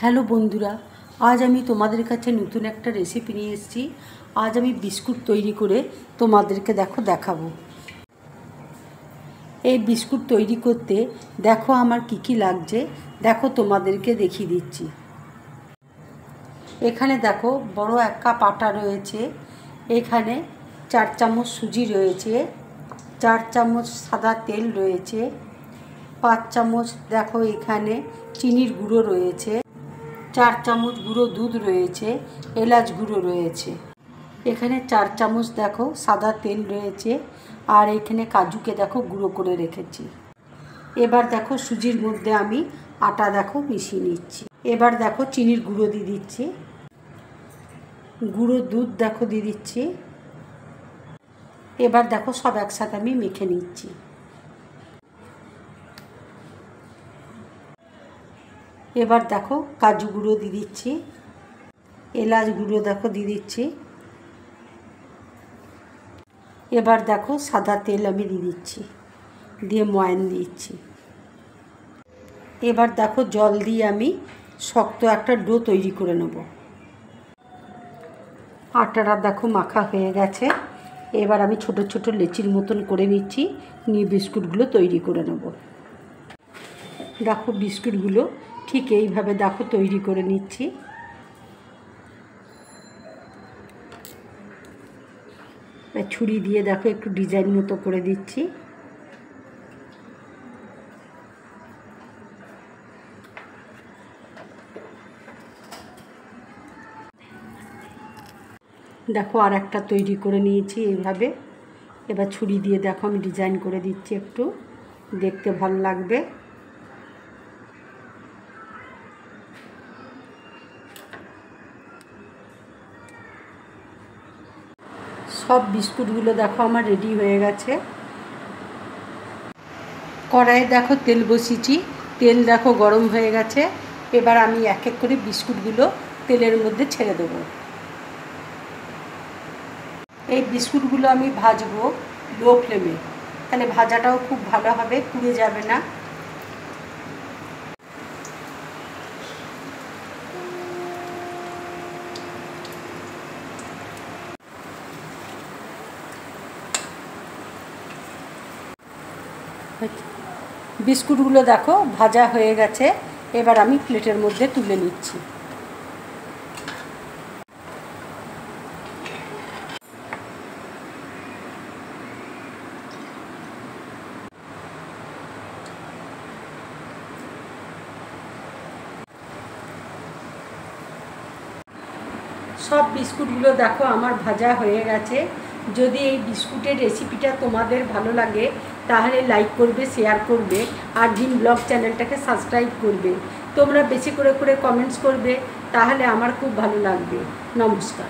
Hello বন্ধুরা, আজ আমি তোমাদের কাছে নতুন একটা রেসিপি নিয়ে এসেছি। আজ আমি বিস্কুট তৈরি করে তোমাদেরকে দেখাবো। এই বিস্কুট তৈরি করতে দেখো আমার কি লাগছে, দেখো তোমাদেরকে দেখিয়ে দিচ্ছি। এখানে দেখো বড় এক কাপ আটা রয়েছে, এখানে 4 চামচ সুজি রয়েছে, 4 চামচ সাদা তেল রয়েছে, 5 চামচ দেখো এখানে চিনির গুঁড়ো রয়েছে, 4 চামচ গুঁড়ো দুধ রয়েছে, এলাচ গুঁড়ো রয়েছে, এখানে 4 চামচ দেখো সাদা তেল রয়েছে, আর এখানে কাজুকে দেখো গুঁড়ো করে রেখেছি। এবার দেখো সুজির মধ্যে আমি আটা দেখো মিশিয়ে নিচ্ছি। এবার দেখো চিনির গুঁড়ো দিয়ে দিচ্ছি, গুঁড়ো দুধ দেখো দিয়ে দিচ্ছি। এবার দেখো সব একসাথে আমি মেখে নিচ্ছি। এবার দেখো কাজু গুঁড়ো দিয়ে দিচ্ছি, এলাচ গুঁড়ো দেখো দিয়ে দিচ্ছি। এবার দেখো সাদা তেল আমি দিয়ে দিচ্ছি, দিয়ে ময়ান দিচ্ছি। এবার দেখো জল দিয়ে আমি শক্ত একটা ডো তৈরি করে নেব। আটাটা দেখো মাখা হয়ে গেছে। এবার আমি ছোট ছোট লেচির মতন করে নিচ্ছি, নিয়ে বিস্কুটগুলো তৈরি করে নেব। দেখো বিস্কুটগুলো ঠিক এইভাবে দেখো তৈরি করে নিচ্ছি। ছুরি দিয়ে দেখো একটু ডিজাইন মতো করে দিচ্ছি। দেখো আর একটা তৈরি করে নিয়েছি এইভাবে। এবার ছুরি দিয়ে দেখো আমি ডিজাইন করে দিচ্ছি, একটু দেখতে ভালো লাগবে। সব বিস্কুটগুলো দেখো আমার রেডি হয়ে গেছে। কড়াইয়ে দেখো তেল বসিয়েছি, তেল দেখো গরম হয়ে গেছে। এবার আমি এক এক করে বিস্কুটগুলো তেলের মধ্যে ছেড়ে দেবো। এই বিস্কুটগুলো আমি ভাজবো লো ফ্লেমে, তাহলে ভাজাটাও খুব ভালো হবে, পুড়ে যাবে না। বিস্কুটগুলো দেখো ভাজা হয়ে গেছে। এবার আমি প্লেটের মধ্যে তুলে নিচ্ছি। সব বিস্কুটগুলো দেখো আমার ভাজা হয়ে গেছে। যদি এই বিস্কুটের রেসিপিটা তোমাদের ভালো লাগে তাহলে লাইক করবে, শেয়ার করবে, আর জিন ব্লগ চ্যানেলটাকে সাবস্ক্রাইব করবে। তোমরা বেশি করে কমেন্টস করবে, তাহলে আমার খুব ভালো লাগবে। নমস্কার।